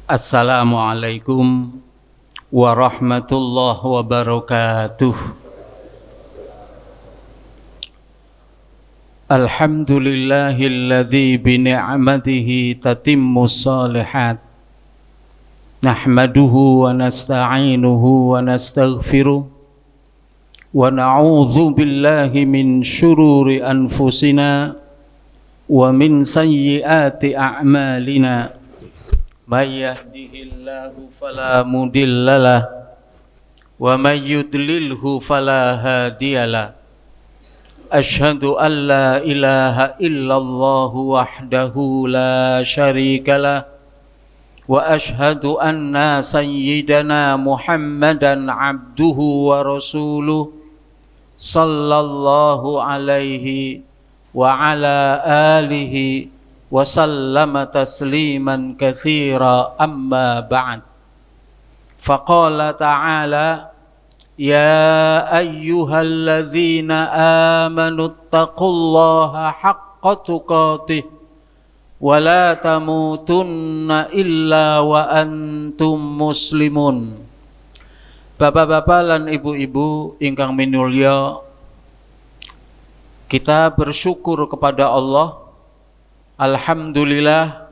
Assalamualaikum warahmatullahi wabarakatuh. Alhamdulillahilladzi bini'matihi tatimmus shalihat. Nahmaduhu wa nasta'inuhu wa nastaghfiruh. Wa na'udzu billahi min syururi anfusina wa min sayyiati a'malina. May yahdihillahu fala mudhillalah wa may yudlilhu fala hadiyalah. Asyhadu an la ilaha illallah wahdahu la syarikalah wa asyhadu anna sayyidana Muhammadan abduhu wa rasuluh sallallahu alaihi wa ala alihi wa sallama tasliman katsira amma ba'd. Faqala ta'ala ya ayyuhalladzina amanu taqullaha haqqa tuqatih wa la tamutunna illa wa antum muslimun. Bapak-bapak lan ibu-ibu ingkang minulya, kita bersyukur kepada Allah. Alhamdulillah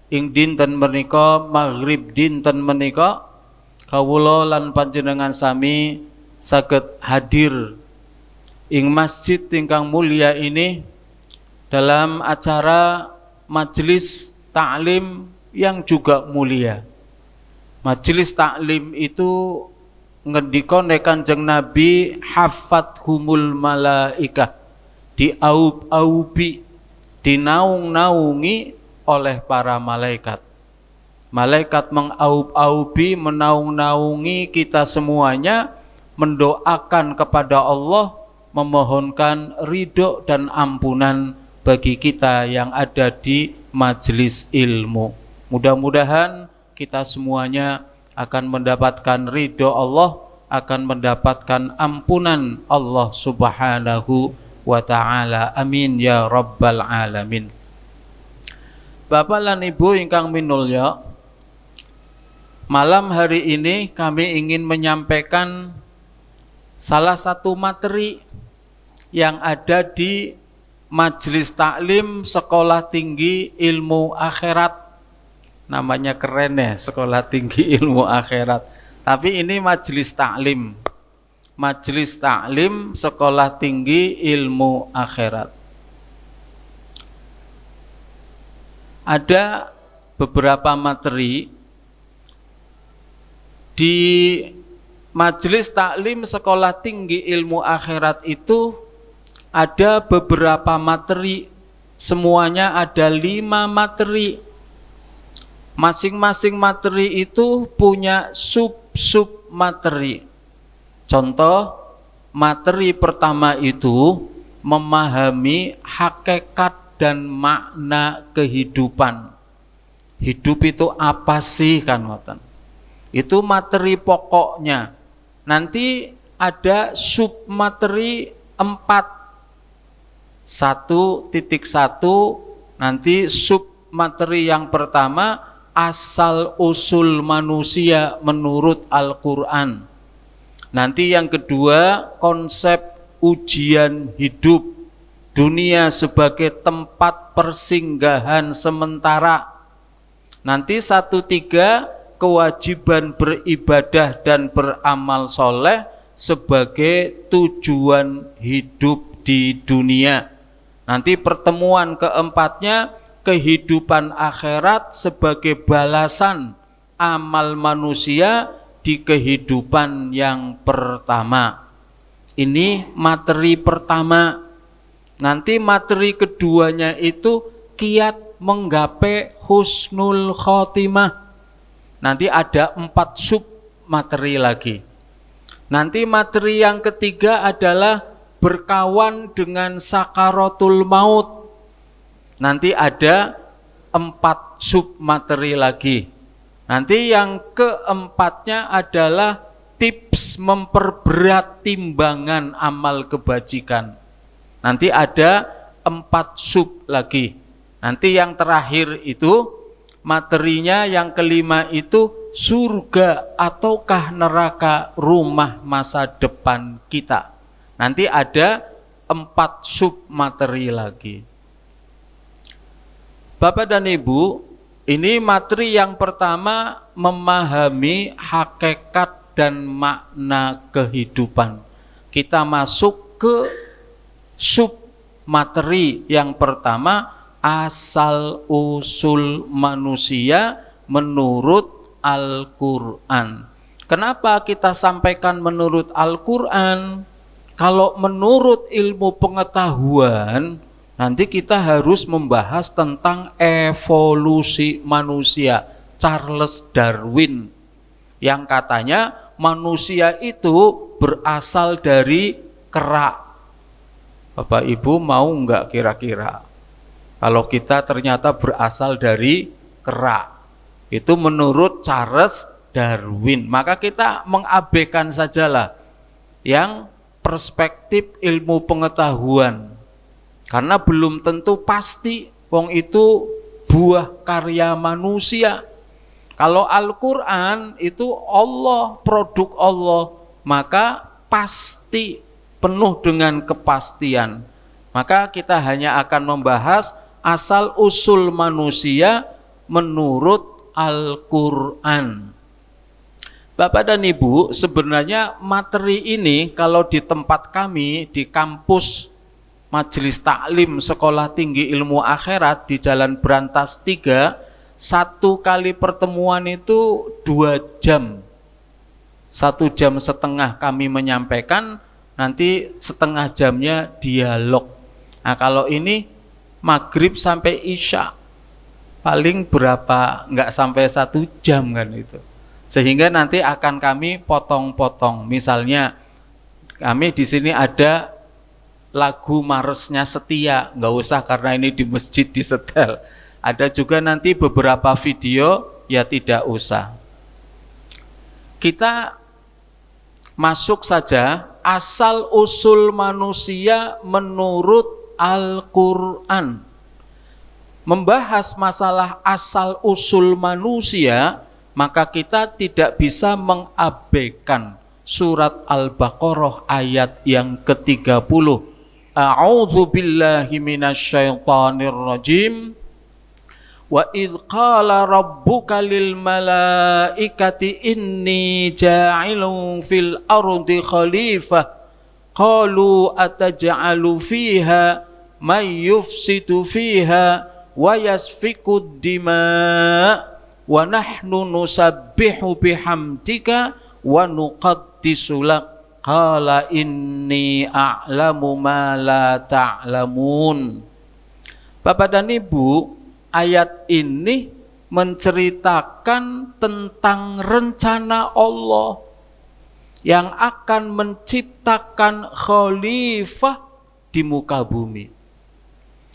ing dinten menika maghrib dinten menika kawula lan panjenengan sami saged hadir ing masjid ingkang mulia ini dalam acara majelis taklim yang juga mulia. Majelis taklim itu ngendika Kanjeng Nabi hafathumul malaikah, diaub-aubi, dinaung-naungi oleh para malaikat. Malaikat mengaub-aubi, menaung-naungi kita semuanya, mendoakan kepada Allah, memohonkan ridho dan ampunan bagi kita yang ada di majelis ilmu. Mudah-mudahan kita semuanya akan mendapatkan ridho Allah, akan mendapatkan ampunan Allah Subhanahu wa ta'ala. Amin ya rabbal alamin. Bapak lan ibu ingkang minulya, malam hari ini kami ingin menyampaikan salah satu materi yang ada di Majelis Taklim Sekolah Tinggi Ilmu Akhirat. Namanya keren ya, Sekolah Tinggi Ilmu Akhirat. Tapi ini Majelis Taklim. Majelis Taklim Sekolah Tinggi Ilmu Akhirat. Ada beberapa materi di Majelis Taklim Sekolah Tinggi Ilmu Akhirat itu. Ada beberapa materi, semuanya ada 5 materi. Masing-masing materi itu punya sub-sub materi. Contoh, materi pertama itu memahami hakikat dan makna kehidupan. Hidup itu apa sih kan ngoten? Itu materi pokoknya. Nanti ada sub materi 4. 1.1 nanti sub materi yang pertama asal usul manusia menurut Al-Quran. Nanti yang kedua konsep ujian hidup, dunia sebagai tempat persinggahan sementara. Nanti 1.3 kewajiban beribadah dan beramal soleh sebagai tujuan hidup di dunia. Nanti pertemuan keempatnya kehidupan akhirat sebagai balasan amal manusia di kehidupan yang pertama. Ini materi pertama. Nanti materi keduanya itu kiat menggapai husnul khotimah. Nanti ada 4 sub materi lagi. Nanti materi yang ketiga adalah berkawan dengan sakaratul maut. Nanti ada 4 sub materi lagi. Nanti yang keempatnya adalah tips memperberat timbangan amal kebajikan. Nanti ada 4 sub lagi. Nanti yang terakhir itu materinya yang kelima itu surga ataukah neraka rumah masa depan kita. Nanti ada 4 sub materi lagi. Bapak dan Ibu, ini materi yang pertama memahami hakikat dan makna kehidupan. Kita masuk ke sub materi yang pertama, asal usul manusia menurut Al-Quran. Kenapa kita sampaikan menurut Al-Quran? Kalau menurut ilmu pengetahuan, nanti kita harus membahas tentang evolusi manusia. Charles Darwin yang katanya manusia itu berasal dari kera. Bapak Ibu mau enggak kira-kira kalau kita ternyata berasal dari kera? Itu menurut Charles Darwin. Maka kita mengabaikan sajalah yang perspektif ilmu pengetahuan, karena belum tentu pasti wong itu buah karya manusia. Kalau Al-Quran itu Allah, produk Allah, maka pasti penuh dengan kepastian. Maka kita hanya akan membahas asal usul manusia menurut Al-Quran. Bapak dan Ibu, sebenarnya materi ini kalau di tempat kami di kampus Majelis Taklim Sekolah Tinggi Ilmu Akhirat di Jalan Brantas 3, 1 kali pertemuan itu 2 jam. 1,5 jam kami menyampaikan, nanti setengah jamnya dialog. Nah kalau ini maghrib sampai isya, paling berapa, nggak sampai 1 jam kan itu. Sehingga nanti akan kami potong-potong. Misalnya kami di sini ada lagu Maresnya Setia, nggak usah karena ini di masjid disetel. Ada juga nanti beberapa video, ya tidak usah. Kita masuk saja asal usul manusia menurut Al-Quran. Membahas masalah asal usul manusia, maka kita tidak bisa mengabaikan surat Al-Baqarah ayat yang ke-30. A'udzu billahi minasyaitonir rajim. Wa idz qala rabbuka lil malaikati inni ja'ilun fil ardi khalifah qalu ataj'alu fiha may yufsidu fiha wa yasfikud dima' wa nahnu nusabbihu bihamdika wa nuqaddisu lak qala inni a'lamu ma la ta'lamun. Bapak dan Ibu, ayat ini menceritakan tentang rencana Allah yang akan menciptakan khalifah di muka bumi.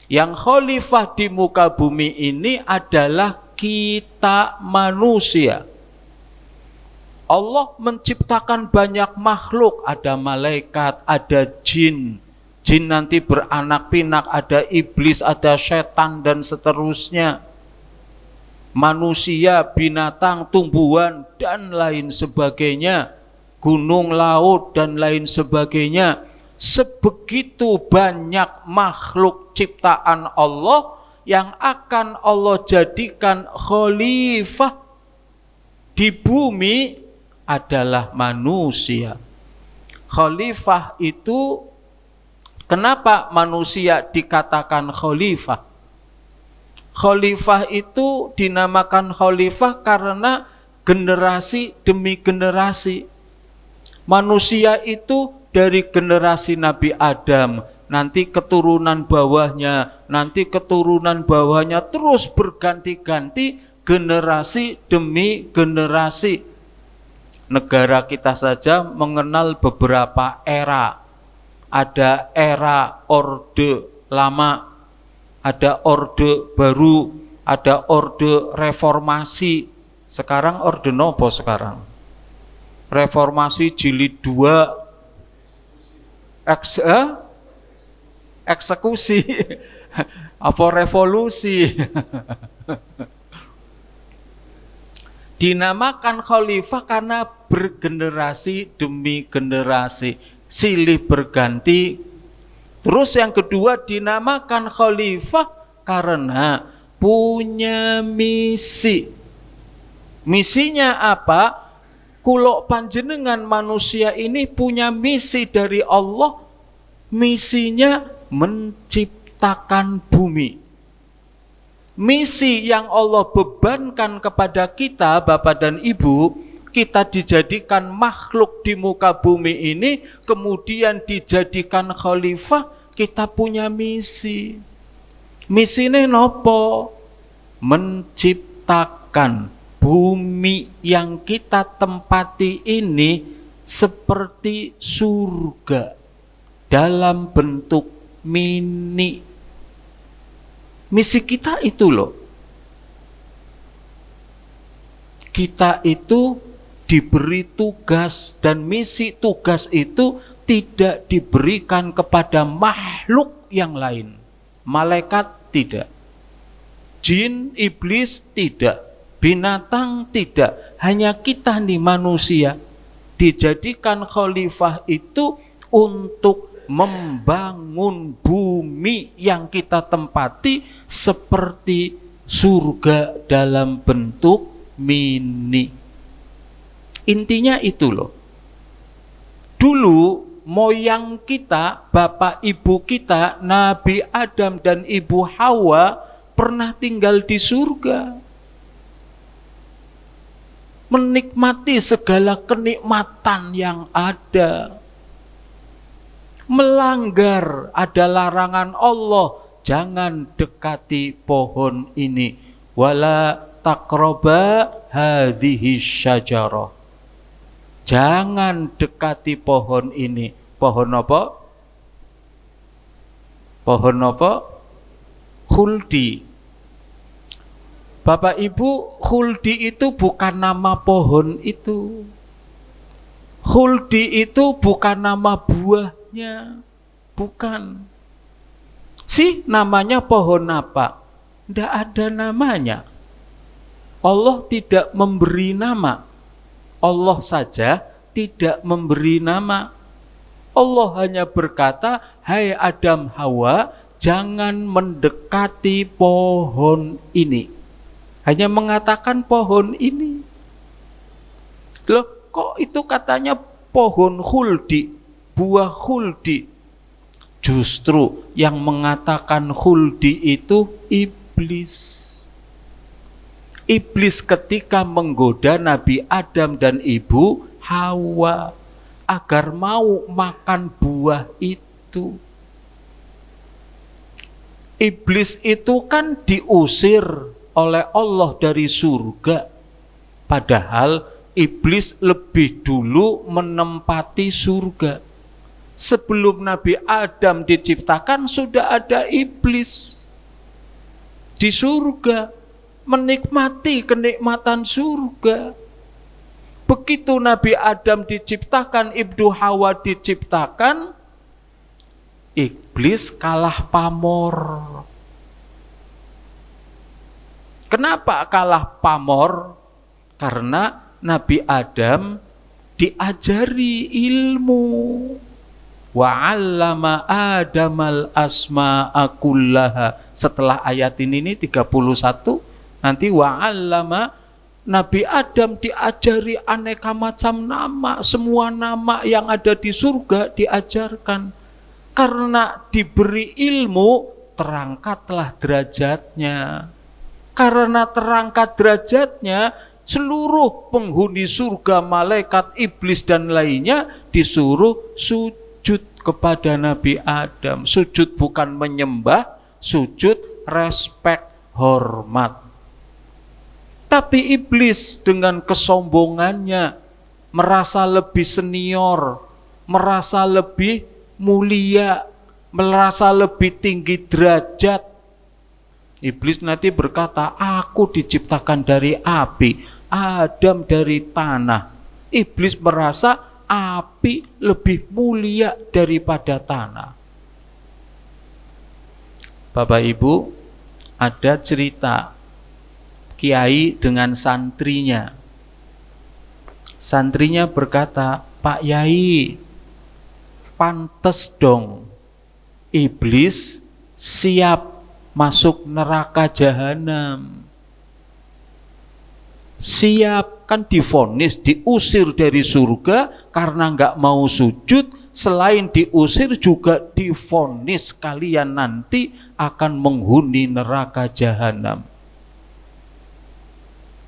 Yang khalifah di muka bumi ini adalah kita manusia. Allah menciptakan banyak makhluk, ada malaikat, ada jin. Jin nanti beranak pinak, ada iblis, ada setan dan seterusnya. Manusia, binatang, tumbuhan dan lain sebagainya. Gunung, laut dan lain sebagainya. Sebegitu banyak makhluk ciptaan Allah yang akan Allah jadikan khalifah di bumi adalah manusia. Khalifah itu, kenapa manusia dikatakan khalifah? Khalifah itu dinamakan khalifah karena generasi demi generasi. Manusia itu dari generasi Nabi Adam, nanti keturunan bawahnya, nanti keturunan bawahnya, terus berganti-ganti generasi demi generasi. Negara kita saja mengenal beberapa era. Ada era Orde Lama, ada Orde Baru, ada Orde Reformasi. Sekarang Orde Nopo sekarang? Reformasi jilid 2, eksekusi apa revolusi. Dinamakan khalifah karena bergenerasi demi generasi, silih berganti. Terus yang kedua dinamakan khalifah karena punya misi. Misinya apa? Kulo panjenengan manusia ini punya misi dari Allah. Misinya menciptakan bumi. Misi yang Allah bebankan kepada kita, Bapak dan Ibu, kita dijadikan makhluk di muka bumi ini, kemudian dijadikan khalifah, kita punya misi. Misine nopo? Menciptakan bumi yang kita tempati ini seperti surga dalam bentuk mini. Misi kita itu loh. Kita itu diberi tugas, dan misi tugas itu tidak diberikan kepada makhluk yang lain. Malaikat tidak. Jin, iblis tidak. Binatang tidak, hanya kita nih manusia dijadikan khalifah itu untuk membangun bumi yang kita tempati seperti surga dalam bentuk mini. Intinya itu loh. Dulu moyang kita, bapak ibu kita, Nabi Adam dan Ibu Hawa pernah tinggal di surga. Menikmati segala kenikmatan yang ada. Melanggar, ada larangan Allah, jangan dekati pohon ini. Wala taqraba hadhihi syajarah. Jangan dekati pohon ini. Pohon apa? Pohon apa? Khuldi. Bapak Ibu, khuldi itu bukan nama pohon itu. Khuldi itu bukan nama buahnya. Bukan. Namanya pohon apa? Tidak ada namanya. Allah tidak memberi nama. Allah saja tidak memberi nama. Allah hanya berkata, hai Adam Hawa, jangan mendekati pohon ini. Hanya mengatakan pohon ini. Loh, kok itu katanya pohon khuldi, buah khuldi? Justru yang mengatakan khuldi itu iblis. Iblis ketika menggoda Nabi Adam dan Ibu Hawa agar mau makan buah itu. Iblis itu kan diusir oleh Allah dari surga. Padahal iblis lebih dulu menempati surga. Sebelum Nabi Adam diciptakan sudah ada iblis di surga, menikmati kenikmatan surga. Begitu Nabi Adam diciptakan, Ibu Hawa diciptakan, iblis kalah pamor. Kenapa kalah pamor? Karena Nabi Adam diajari ilmu. Wa 'allama Adamal asma'a kullaha. Setelah ayat ini 31, nanti wa 'allama, Nabi Adam diajari aneka macam nama, semua nama yang ada di surga diajarkan. Karena diberi ilmu, terangkatlah derajatnya. Karena terangkat derajatnya, seluruh penghuni surga, malaikat, iblis dan lainnya disuruh sujud kepada Nabi Adam. Sujud bukan menyembah, sujud respek, hormat. Tapi iblis dengan kesombongannya merasa lebih senior, merasa lebih mulia, merasa lebih tinggi derajat. Iblis nanti berkata, aku diciptakan dari api, Adam dari tanah. Iblis merasa api lebih mulia daripada tanah. Bapak Ibu, ada cerita kiai dengan santrinya. Santrinya berkata, Pak Yai, pantes dong iblis siap masuk neraka jahanam. Siap, kan divonis, diusir dari surga karena nggak mau sujud. Selain diusir juga divonis kalian nanti akan menghuni neraka jahanam.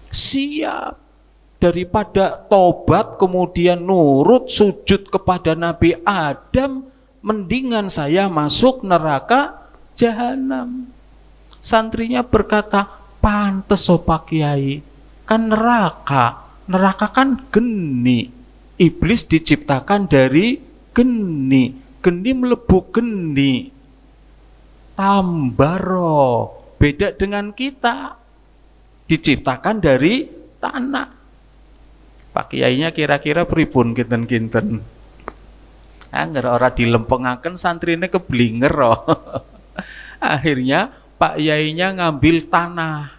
Siap, daripada tobat kemudian nurut sujud kepada Nabi Adam, mendingan saya masuk neraka jahanam. Santrinya berkata, pantes Pak Kiai, kan neraka kan geni. Iblis diciptakan dari geni melebu geni. Tambaro, beda dengan kita, diciptakan dari tanah. Pak Kiainya kira-kira pripun kinten-kinten. Angger ora dilempengaken santrine keblinger loh. Akhirnya Pak Yainya ngambil tanah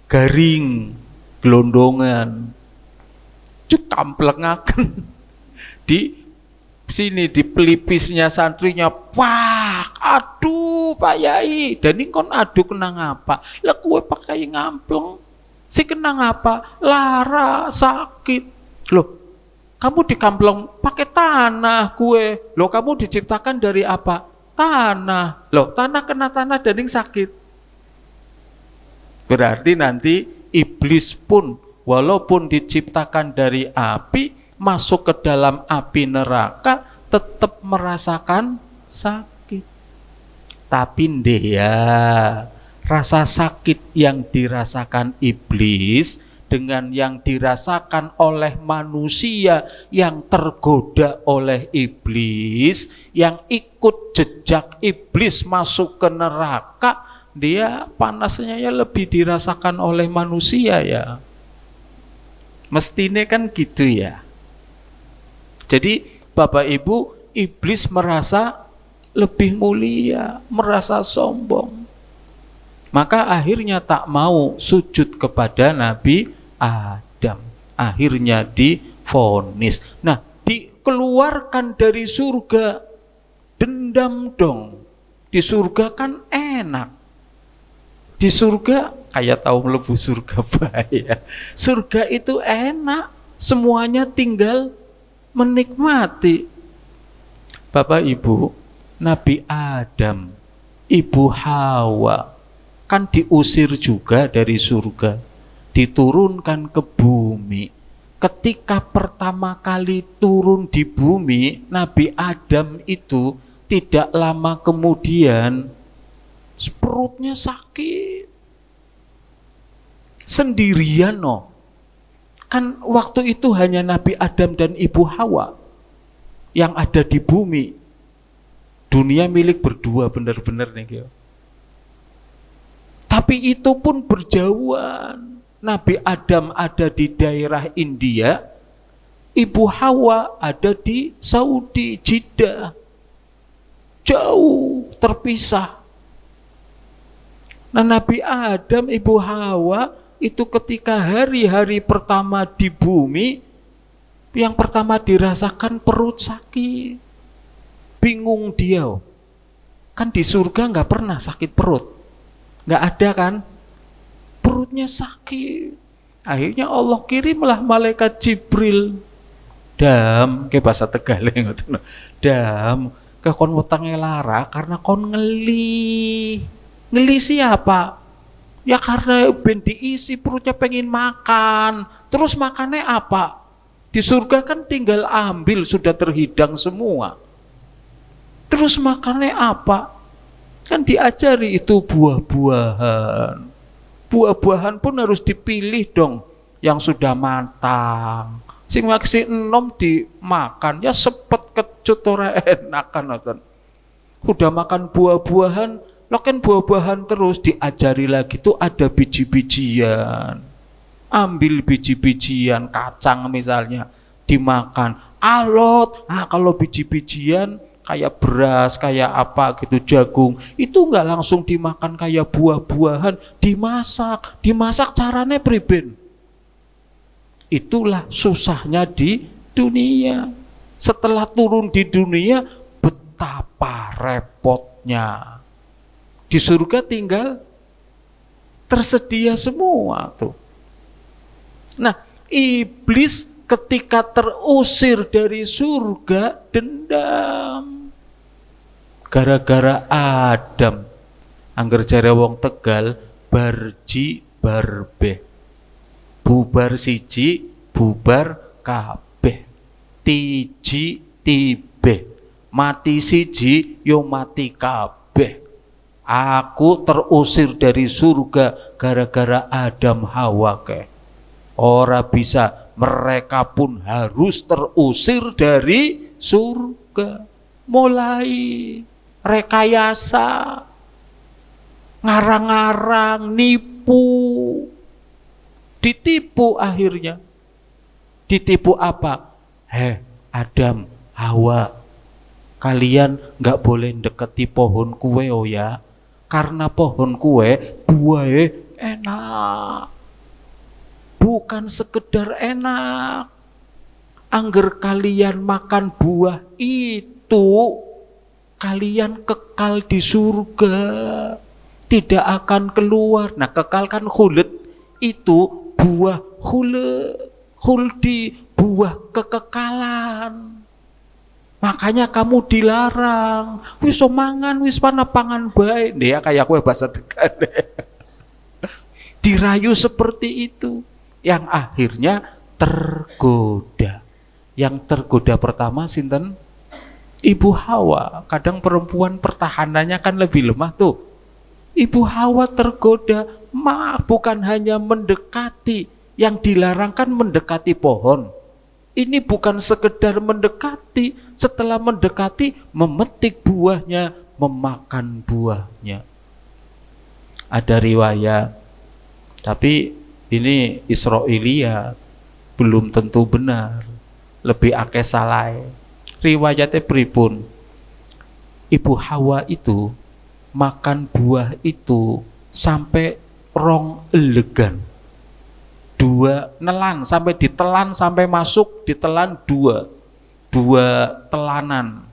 garing, gelondongan, kamplengaken di sini, di pelipisnya santrinya. Wah, aduh Pak Yai, dan ini kon aduh kenang apa? Lah kue pakai ngampleng, si kenang apa? Lara sakit. Loh, kamu dikampleng pakai tanah kue. Loh, kamu diciptakan dari apa? Tanah. Loh, tanah kena tanah dan ini sakit. Berarti nanti iblis pun walaupun diciptakan dari api, masuk ke dalam api neraka, tetap merasakan sakit. Tapi ya, rasa sakit yang dirasakan iblis dengan yang dirasakan oleh manusia yang tergoda oleh iblis, yang ikut jejak iblis masuk ke neraka, dia panasnya ya lebih dirasakan oleh manusia ya. Mestinya kan gitu ya. Jadi Bapak Ibu, iblis merasa lebih mulia, merasa sombong. Maka akhirnya tak mau sujud kepada Nabi Adam. Akhirnya divonis. Nah, dikeluarkan dari surga. Dendam dong. Di surga kan enak. Di surga kayak tahu melebu surga bahaya. Surga itu enak, semuanya tinggal menikmati. Bapak Ibu, Nabi Adam, Ibu Hawa kan diusir juga dari surga, diturunkan ke bumi. Ketika pertama kali turun di bumi, Nabi Adam itu tidak lama kemudian perutnya sakit sendirian no. Kan waktu itu hanya Nabi Adam dan Ibu Hawa yang ada di bumi. Dunia milik berdua benar-benar nih. Tapi itu pun berjauhan. Nabi Adam ada di daerah India, Ibu Hawa ada di Saudi, Jeddah. Jauh terpisah. Nah, Nabi Adam, Ibu Hawa itu ketika hari-hari pertama di bumi, yang pertama dirasakan perut sakit. Bingung dia. Kan di surga nggak pernah sakit perut. Nggak ada kan? Perutnya sakit. Akhirnya Allah kirimlah malaikat Jibril. Dam, ke bahasa Tegal ngoten. Dam, ke kon wetenge lara karena kon ngeli. Ngeli siapa? Ya karena ben diisi perutnya pengen makan. Terus makannya apa? Di surga kan tinggal ambil, sudah terhidang semua. Terus makannya apa? Kan diajari itu buah-buahan. Buah-buahan pun harus dipilih dong yang sudah matang. Sing maksi enom dimakan ya sepet kecut ora enakan. Udah makan buah-buahan, lo kan buah-buahan terus diajari lagi tuh ada biji-bijian. Ambil biji-bijian, kacang misalnya, dimakan. Alot, kalau biji-bijian kayak beras, kayak apa gitu, jagung, itu enggak langsung dimakan kayak buah-buahan, dimasak caranya priben. Itulah susahnya di dunia. Setelah turun di dunia, betapa repotnya. Di surga tinggal tersedia semua tuh. Nah, iblis ketika terusir dari surga dendam. Gara-gara Adam. Angger jare wong Tegal, barji barbe. Bubar siji, bubar kabeh. Tiji tibe. Mati siji, yo mati kabeh. Aku terusir dari surga gara-gara Adam Hawa ke. Ora bisa, mereka pun harus terusir dari surga. Mulai rekayasa, ngarang-ngarang, nipu, ditipu akhirnya. Ditipu apa? Adam, Hawa, kalian nggak boleh deketi pohon kue oh ya, karena pohon kue buahnya enak. Bukan sekedar enak. Angger kalian makan buah itu, kalian kekal di surga, tidak akan keluar. Nah, kekal kan khulud, itu buah khuldi, buah kekekalan. Makanya kamu dilarang. Wis mangan, wis pangan bae. Dia kayak kue bahasa Tegal. Dirayu seperti itu, yang akhirnya tergoda. Yang tergoda pertama sinten? Ibu Hawa. Kadang perempuan pertahanannya kan lebih lemah tuh. Ibu Hawa tergoda, bukan hanya mendekati, yang dilarang kan mendekati pohon. Ini bukan sekedar mendekati, setelah mendekati memetik buahnya, memakan buahnya. Ada riwayat, tapi ini Israiliyat, belum tentu benar, lebih akeh salah. Riwayatnya pripun? Ibu Hawa itu makan buah itu sampai rong elegan, 2 nelan, sampai ditelan, sampai masuk ditelan 2 telanan.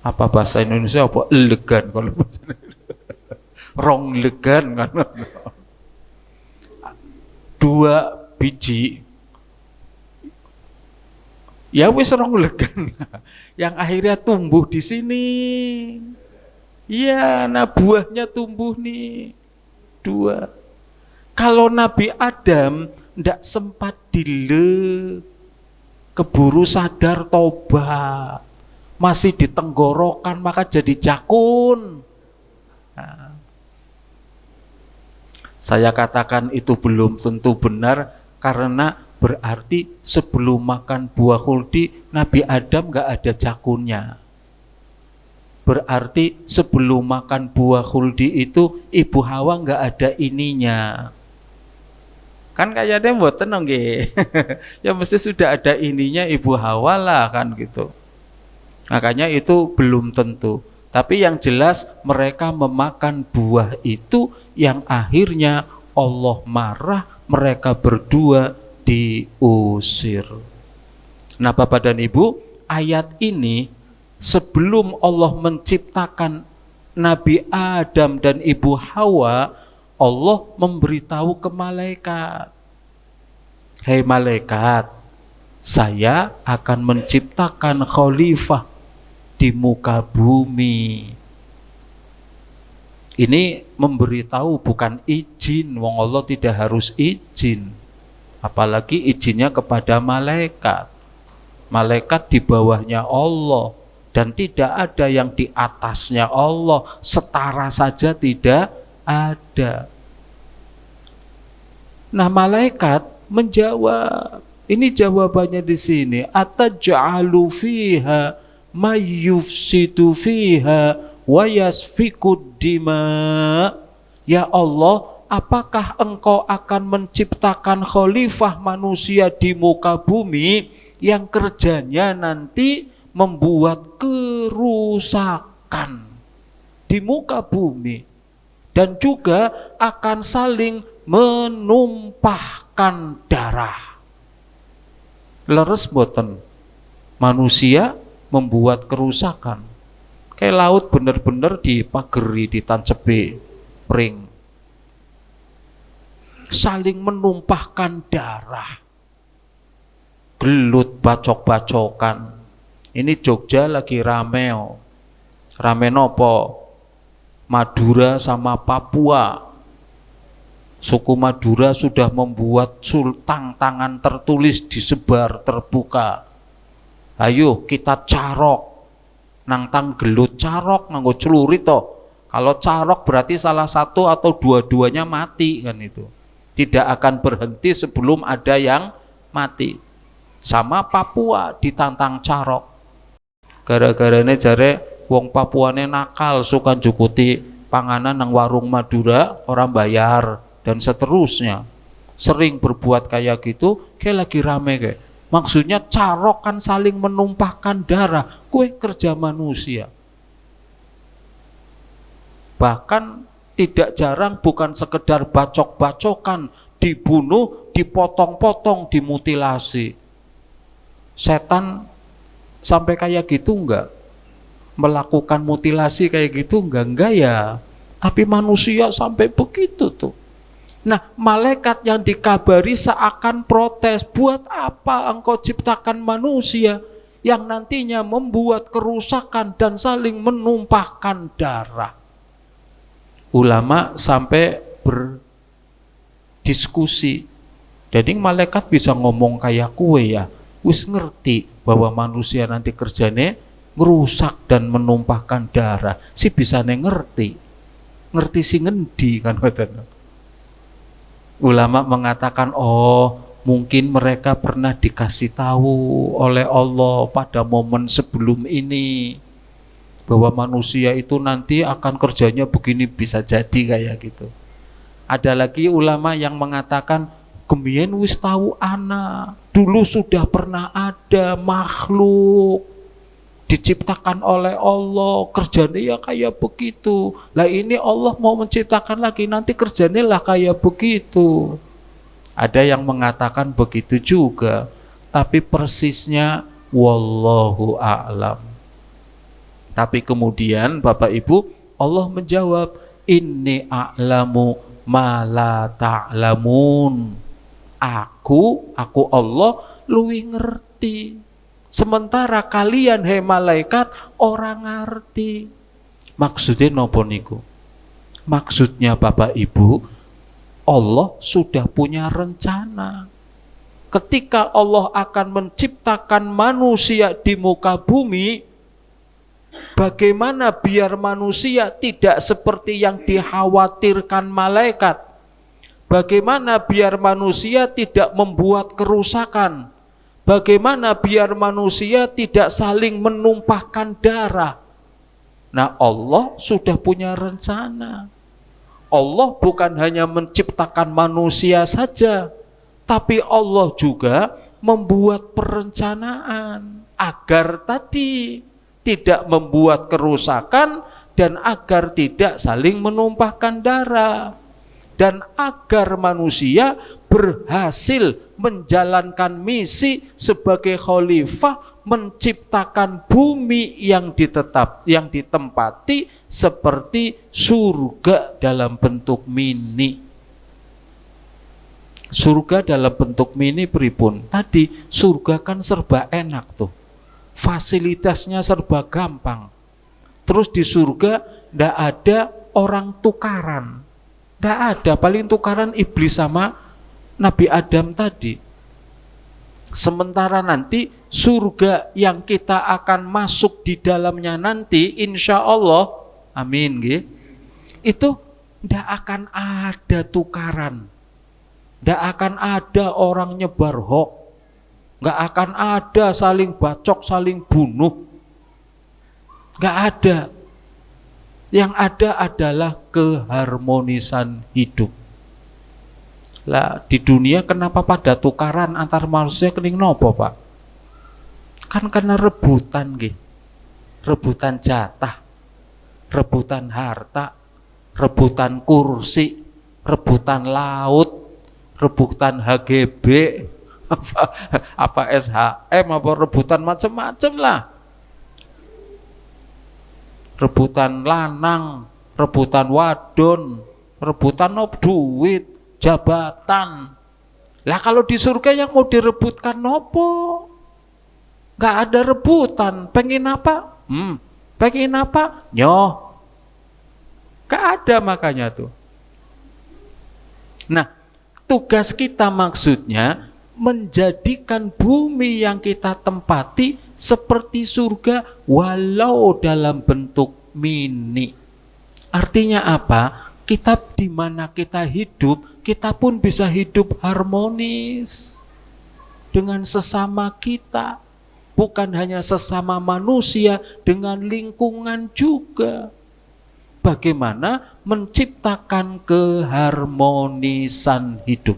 Apa bahasa Indonesia apa? Elegan kalau bahasa Indonesia. Rong legan kan. 2 biji. Ya wis rong legan. Yang akhirnya tumbuh di sini. Iya, nah buahnya tumbuh nih 2. Kalau Nabi Adam ndak sempat keburu sadar tobat, masih di tenggorokan, maka jadi jakun. Nah, saya katakan itu belum tentu benar, karena berarti sebelum makan buah khuldi Nabi Adam nggak ada jakunnya. Berarti sebelum makan buah khuldi itu Ibu Hawa nggak ada ininya. Kan kayaknya mboten nggih. Ya mesti sudah ada ininya Ibu Hawa lah kan gitu. Makanya itu belum tentu. Tapi yang jelas mereka memakan buah itu yang akhirnya Allah marah, mereka berdua diusir. Nah, Bapak dan Ibu, ayat ini sebelum Allah menciptakan Nabi Adam dan Ibu Hawa, Allah memberitahu ke malaikat, "Hei malaikat, saya akan menciptakan khalifah di muka bumi." Ini memberitahu, bukan izin. Wong Allah tidak harus izin, apalagi izinnya kepada malaikat. Malaikat di bawahnya Allah, dan tidak ada yang di atasnya Allah, setara saja tidak ada. Nah, malaikat menjawab, ini jawabannya di sini, ataj'alu fiha mayyufsidu fiha wa yasfikud dima. Ya Allah, apakah engkau akan menciptakan khalifah manusia di muka bumi yang kerjanya nanti membuat kerusakan di muka bumi, dan juga akan saling menumpahkan menumpahkan darah. Leres boten, manusia membuat kerusakan. Kayak laut bener-bener dipageri, ditancepi pring. Saling menumpahkan darah. Gelut bacok-bacokan. Ini Jogja lagi rame. Rame nopo? Madura sama Papua. Suku Madura sudah membuat tangan tertulis disebar terbuka. Ayo kita carok. Nang tang gelut carok nganggo celurit toh. Kalau carok berarti salah satu atau dua-duanya mati kan itu. Tidak akan berhenti sebelum ada yang mati. Sama Papua ditantang carok. Gara-gara ini jare wong Papuane nakal suka jukuti panganan nang warung Madura orang bayar dan seterusnya. Sering berbuat kayak gitu, kayak lagi rame kayak. Maksudnya carok kan saling menumpahkan darah. Kue kerja manusia. Bahkan tidak jarang bukan sekedar bacok-bacokan, dibunuh, dipotong-potong, dimutilasi. Setan sampai kayak gitu enggak? Melakukan mutilasi kayak gitu enggak ya. Tapi manusia sampai begitu tuh. Nah, malaikat yang dikabari seakan protes, buat apa engkau ciptakan manusia yang nantinya membuat kerusakan dan saling menumpahkan darah. Ulama sampai berdiskusi. Jadi malaikat bisa ngomong kayak kue ya, wis ngerti bahwa manusia nanti kerjanya ngerusak dan menumpahkan darah. Si bisa ngerti si ngendi kan betul. Ulama mengatakan, oh mungkin mereka pernah dikasih tahu oleh Allah pada momen sebelum ini bahwa manusia itu nanti akan kerjanya begini, bisa jadi kayak gitu. Ada lagi ulama yang mengatakan kemien wis tahu ana, dulu sudah pernah ada makhluk diciptakan oleh Allah, kerjanya ya kayak begitu. Lah ini Allah mau menciptakan lagi, nanti kerjanya lah kayak begitu. Ada yang mengatakan begitu juga, tapi persisnya wallahu a'lam. Tapi kemudian Bapak Ibu, Allah menjawab, inni a'lamu ma la ta'lamun. Aku Allah luwih ngerti. Sementara kalian hei malaikat orang ngerti. Maksudnya nopo niku? Maksudnya Bapak Ibu, Allah sudah punya rencana. Ketika Allah akan menciptakan manusia di muka bumi, bagaimana biar manusia tidak seperti yang dikhawatirkan malaikat? Bagaimana biar manusia tidak membuat kerusakan? Bagaimana biar manusia tidak saling menumpahkan darah? Nah, Allah sudah punya rencana. Allah bukan hanya menciptakan manusia saja, tapi Allah juga membuat perencanaan agar tadi tidak membuat kerusakan dan agar tidak saling menumpahkan darah. Dan agar manusia berhasil menjalankan misi sebagai khalifah, menciptakan bumi yang ditempati seperti surga dalam bentuk mini. Surga dalam bentuk mini pripun? Tadi surga kan serba enak tuh, fasilitasnya serba gampang. Terus di surga ndak ada orang tukaran. Tidak ada, paling tukaran iblis sama Nabi Adam tadi. Sementara nanti surga yang kita akan masuk di dalamnya nanti, insya Allah, amin, itu tidak akan ada tukaran, tidak akan ada orang nyebar hoax, nggak akan ada saling bacok, saling bunuh, nggak ada. Yang ada adalah keharmonisan hidup. Lah di dunia kenapa pada tukaran antar manusia kening nopo, Pak? Kan karena rebutan nggih. Rebutan jatah, rebutan harta, rebutan kursi, rebutan laut, rebutan HGB, apa SHM, apa rebutan macam-macam lah. Rebutan lanang, rebutan wadon, rebutan duit, jabatan. Lah kalau di surga yang mau direbutkan nopo? Gak ada rebutan. Pengen apa? Pengen apa? Nyoh. Gak ada makanya tuh. Nah, tugas kita maksudnya menjadikan bumi yang kita tempati seperti surga walau dalam bentuk mini. Artinya apa? Kita di mana kita hidup, kita pun bisa hidup harmonis dengan sesama kita. Bukan hanya sesama manusia, dengan lingkungan juga. Bagaimana menciptakan keharmonisan hidup.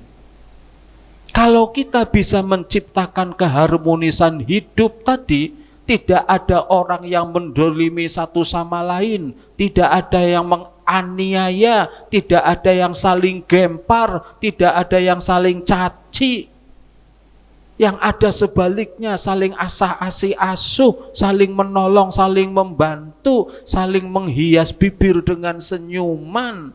Kalau kita bisa menciptakan keharmonisan hidup tadi, tidak ada orang yang mendolimi satu sama lain, tidak ada yang menganiaya, tidak ada yang saling gempar, tidak ada yang saling caci. Yang ada sebaliknya, saling asah-asih asuh, saling menolong, saling membantu, saling menghias bibir dengan senyuman.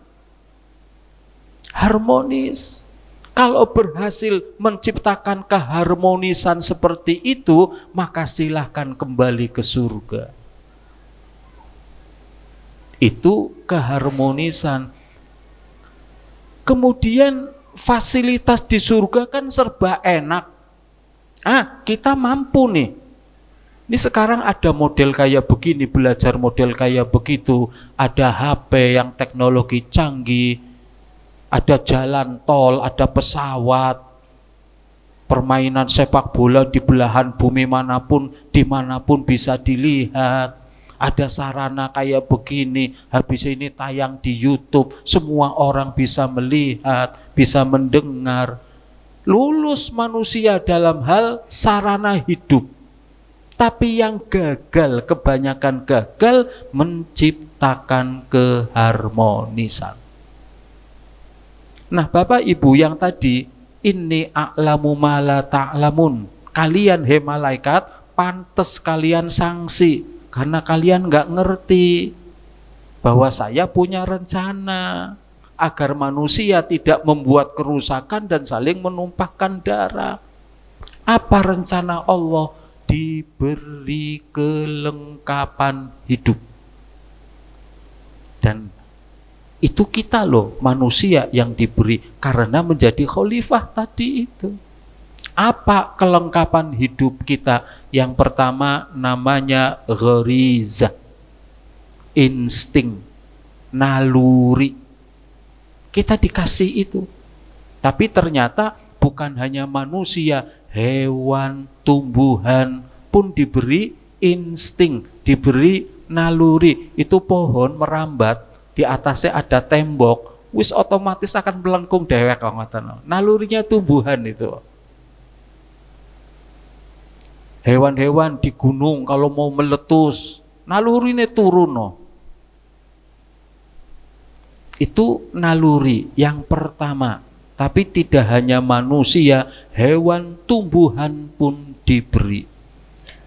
Harmonis. Kalau berhasil menciptakan keharmonisan seperti itu, maka silahkan kembali ke surga. Itu keharmonisan. Kemudian fasilitas di surga kan serba enak. Kita mampu nih. Ini sekarang ada model kayak begini, belajar model kayak begitu. Ada HP yang teknologi canggih, ada jalan tol, ada pesawat, permainan sepak bola di belahan bumi manapun, dimanapun bisa dilihat. Ada sarana kayak begini, habis ini tayang di YouTube, semua orang bisa melihat, bisa mendengar. Lulus manusia dalam hal sarana hidup. Tapi yang gagal, kebanyakan gagal menciptakan keharmonisan. Nah, Bapak Ibu yang tadi, inni a'lamu ma la ta'lamun. Kalian he malaikat, pantes kalian sanksi. Karena kalian nggak ngerti bahwa saya punya rencana agar manusia tidak membuat kerusakan dan saling menumpahkan darah. Apa rencana Allah? Diberi kelengkapan hidup. Dan itu kita loh, manusia yang diberi karena menjadi khalifah tadi itu. Apa kelengkapan hidup kita? Yang pertama namanya gharizah, insting, naluri. Kita dikasih itu. Tapi ternyata bukan hanya manusia, hewan, tumbuhan pun diberi insting, diberi naluri. Itu pohon merambat, di atasnya ada tembok, wis otomatis akan melengkung dewek. Nalurinya tumbuhan itu. Hewan-hewan di gunung kalau mau meletus, nalurinya turun. Itu naluri yang pertama. Tapi tidak hanya manusia, hewan, tumbuhan pun diberi.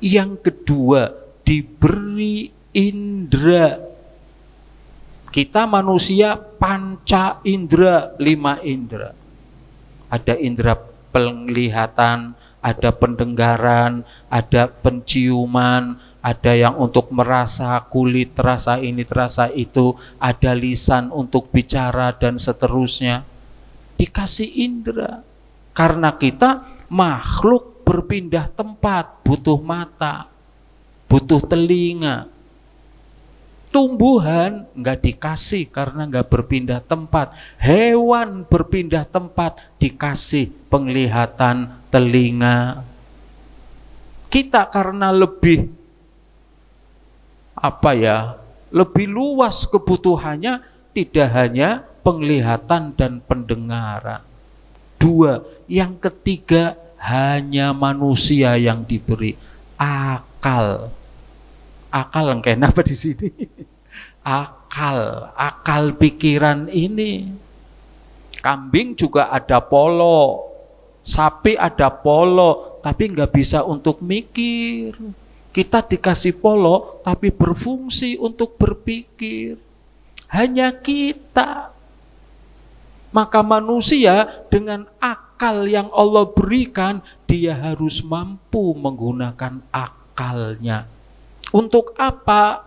Yang kedua, diberi indera. Kita manusia panca indera, 5 indera. Ada indera penglihatan, ada pendengaran, ada penciuman, ada yang untuk merasa, kulit terasa ini terasa itu, ada lisan untuk bicara dan seterusnya. Dikasih indera. Karena kita makhluk berpindah tempat, butuh mata, butuh telinga. Tumbuhan nggak dikasih karena nggak berpindah tempat. Hewan berpindah tempat dikasih penglihatan, telinga. Kita karena lebih lebih luas kebutuhannya, tidak hanya penglihatan dan pendengaran. 2, yang ketiga hanya manusia yang diberi akal. Akal kenapa di sini? Akal pikiran ini. Kambing juga ada polo, sapi ada polo, tapi nggak bisa untuk mikir. Kita dikasih polo, tapi berfungsi untuk berpikir. Hanya kita. Maka manusia dengan akal yang Allah berikan, dia harus mampu menggunakan akalnya. Untuk apa?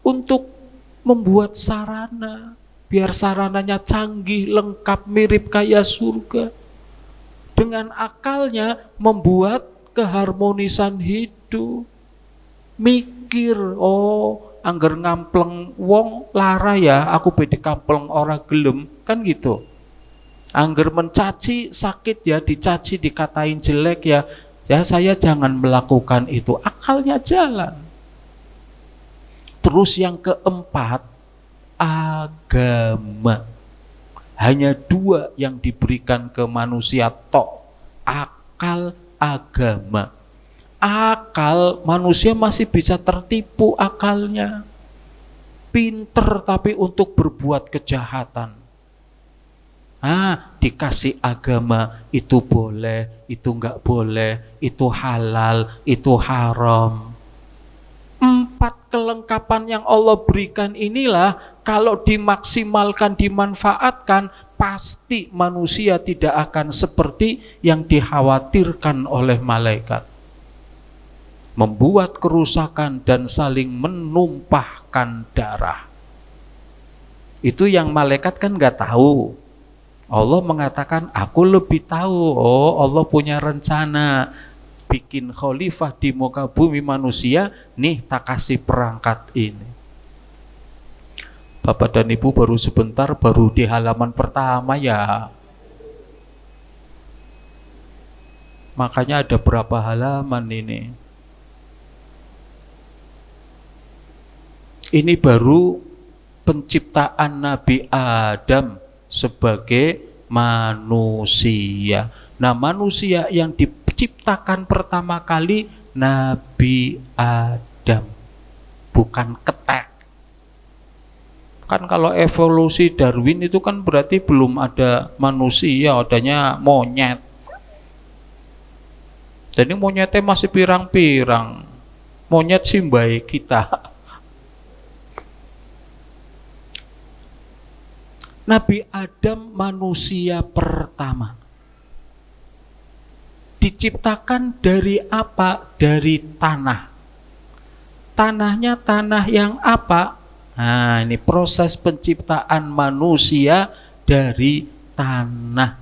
Untuk membuat sarana. Biar sarananya canggih, lengkap, mirip kayak surga. Dengan akalnya membuat keharmonisan hidup. Mikir, angger ngampleng wong lara ya, aku bedi kampleng ora gelem, kan gitu. Angger mencaci sakit ya, dicaci dikatain jelek ya, saya jangan melakukan itu. Akalnya jalan. Terus yang keempat, agama. Hanya dua yang diberikan ke manusia tok, akal, agama. Akal, manusia masih bisa tertipu akalnya. Pinter tapi untuk berbuat kejahatan. Dikasih agama, itu boleh, itu enggak boleh, itu halal, itu haram. 4 kelengkapan yang Allah berikan inilah kalau dimaksimalkan, dimanfaatkan, pasti manusia tidak akan seperti yang dikhawatirkan oleh malaikat. Membuat kerusakan dan saling menumpahkan darah. Itu yang malaikat kan nggak tahu. Allah mengatakan, aku lebih tahu. Allah punya rencana. Bikin khalifah di muka bumi manusia, nih tak kasih perangkat ini. Bapak dan Ibu baru sebentar, baru di halaman pertama ya. Makanya ada berapa halaman ini. Ini baru penciptaan Nabi Adam sebagai manusia. Nah, manusia yang diciptakan pertama kali Nabi Adam, bukan ketek. Kan kalau evolusi Darwin itu kan berarti belum ada manusia, adanya monyet. Jadi monyetnya masih pirang-pirang. Monyet sih baik kita. Nabi Adam manusia pertama. Diciptakan dari apa? Dari tanah. Tanahnya tanah yang apa? Nah, ini proses penciptaan manusia dari tanah.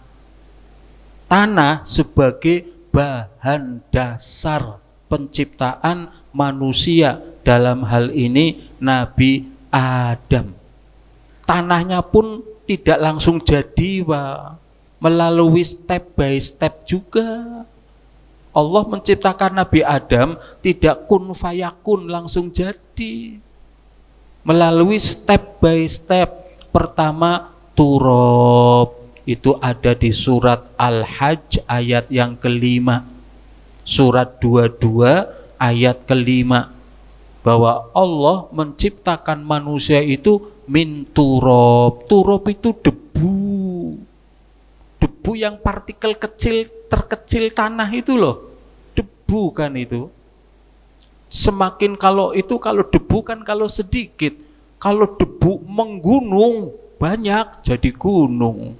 Tanah sebagai bahan dasar penciptaan manusia, dalam hal ini Nabi Adam. Tanahnya pun tidak langsung jadi, Pak. Melalui step by step juga. Allah menciptakan Nabi Adam tidak kun fayakun langsung jadi. Melalui step by step. Pertama turab, itu ada di surat Al-Hajj ayat yang kelima. Surat 22 ayat kelima. Bahwa Allah menciptakan manusia itu min turab. Turab itu debu. Debu yang partikel kecil, terkecil tanah itu loh. Debu kan itu. Semakin kalau debu kan kalau sedikit. Kalau debu menggunung banyak jadi gunung.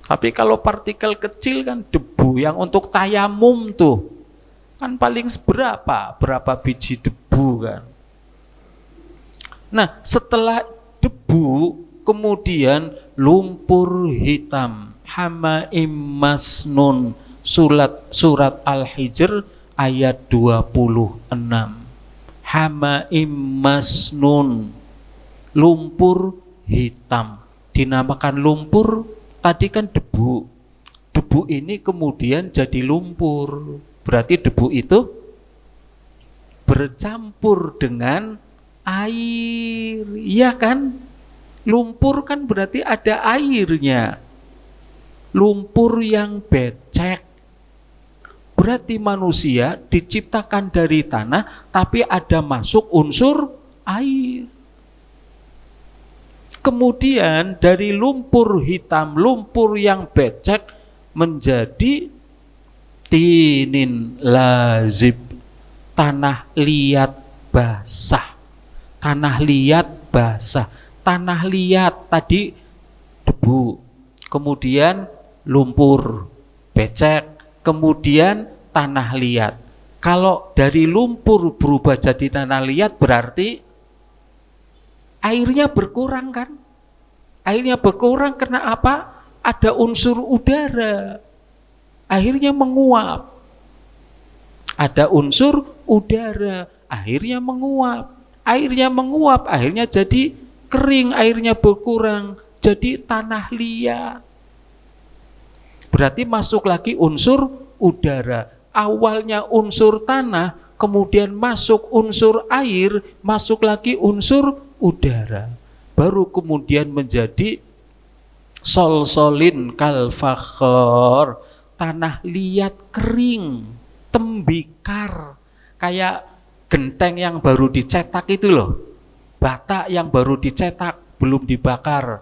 Tapi kalau partikel kecil kan debu yang untuk tayamum tuh. Kan paling berapa biji debu kan. Nah, setelah debu kemudian lumpur hitam, hamaim masnun, surat Al-Hijr ayat 26. Hamaim masnun, lumpur hitam. Dinamakan lumpur, tadi kan debu. Debu ini kemudian jadi lumpur. Berarti debu itu bercampur dengan air, iya kan? Lumpur kan berarti ada airnya. Lumpur yang becek. Berarti manusia diciptakan dari tanah, tapi ada masuk unsur air. kemudian dari lumpur hitam, lumpur yang becek menjadi tinin lazib, tanah liat basah. Tanah liat basah. Tanah liat tadi debu, kemudian lumpur becek, kemudian tanah liat. Kalau dari lumpur berubah jadi tanah liat berarti airnya berkurang kan? Airnya berkurang karena apa? Ada unsur udara. Akhirnya menguap. Ada unsur udara, akhirnya menguap. Airnya menguap, akhirnya jadi kering, airnya berkurang, jadi tanah liat. Berarti masuk lagi unsur udara. Awalnya unsur tanah, kemudian masuk unsur air, masuk lagi unsur udara. Baru kemudian menjadi solsolin kalfakhor, tanah liat kering, tembikar, kayak genteng yang baru dicetak itu loh, bata yang baru dicetak, belum dibakar.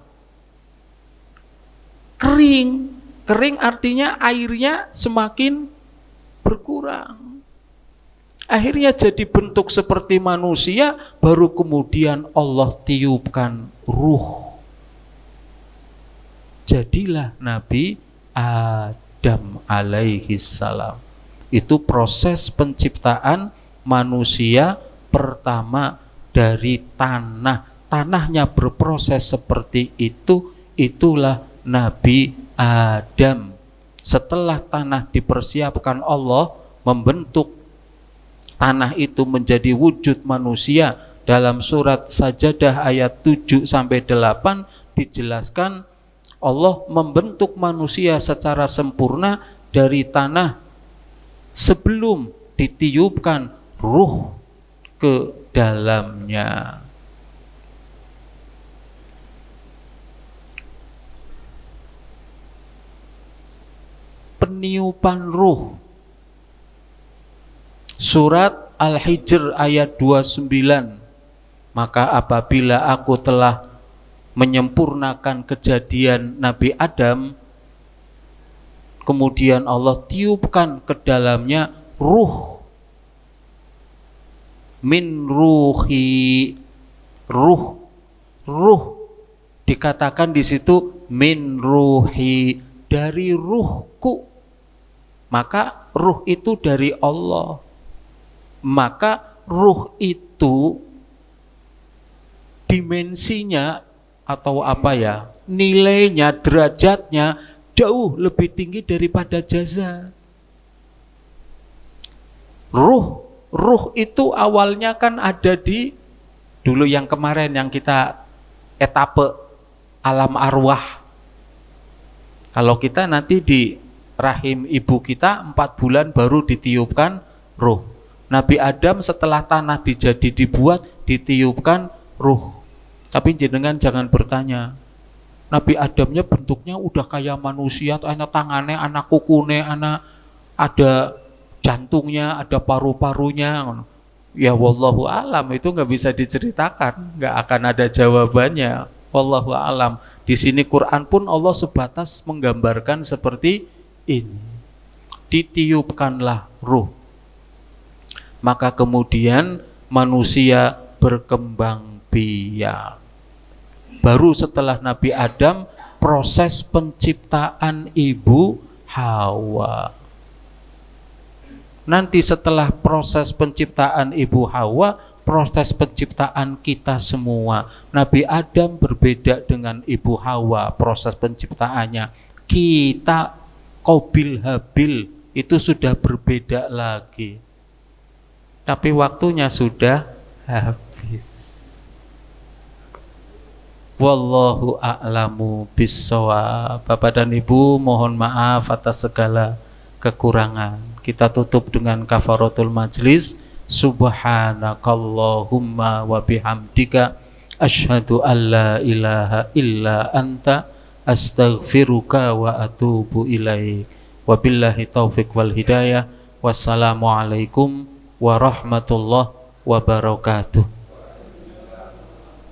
Kering, kering artinya airnya semakin berkurang. Akhirnya jadi bentuk seperti manusia, baru kemudian Allah tiupkan ruh. Jadilah Nabi Adam alaihi salam. Itu proses penciptaan manusia pertama dari tanah. Tanahnya berproses seperti itu, itulah Nabi Adam. Setelah tanah dipersiapkan Allah, membentuk tanah itu menjadi wujud manusia. Dalam surat Sajadah ayat 7-8 dijelaskan Allah membentuk manusia secara sempurna dari tanah sebelum ditiupkan ruh ke dalamnya. Peniupan ruh. Surat Al-Hijr ayat 29. Maka apabila aku telah menyempurnakan kejadian Nabi Adam, kemudian Allah tiupkan ke dalamnya ruh. Min ruhi, ruh dikatakan di situ min ruhi, dari ruhku. Maka ruh itu dari Allah. Maka ruh itu dimensinya atau apa ya, nilainya, derajatnya jauh lebih tinggi daripada jasad. Ruh itu awalnya kan ada di dulu yang kemarin yang kita etape alam arwah. Kalau kita nanti di rahim ibu kita 4 bulan baru ditiupkan ruh. Nabi Adam setelah tanah dibuat ditiupkan ruh. Tapi jenengan jangan bertanya, Nabi Adamnya bentuknya udah kayak manusia, anak tangannya, anak kukune, anak ada jantungnya, ada paru-parunya. Ya wallahu alam, itu nggak bisa diceritakan, nggak akan ada jawabannya. Wallahu alam. Di sini Quran pun Allah sebatas menggambarkan seperti ini. Ditiupkanlah ruh. Maka kemudian manusia berkembang biak. Baru setelah Nabi Adam proses penciptaan Ibu Hawa. Nanti setelah proses penciptaan Ibu Hawa, proses penciptaan kita semua. Nabi Adam berbeda dengan Ibu Hawa proses penciptaannya. Kita Qabil Habil itu sudah berbeda lagi. Tapi waktunya sudah habis. Wallahu a'lamu bissawab. Bapak dan Ibu, mohon maaf atas segala kekurangan. Kita tutup dengan kafaratul majlis. Subhanakallahumma wa bihamdika asyhadu an la ilaha illa anta astaghfiruka wa atubu ilaik. Wabillahi taufiq wal hidayah. Wassalamualaikum warahmatullahi wabarakatuh.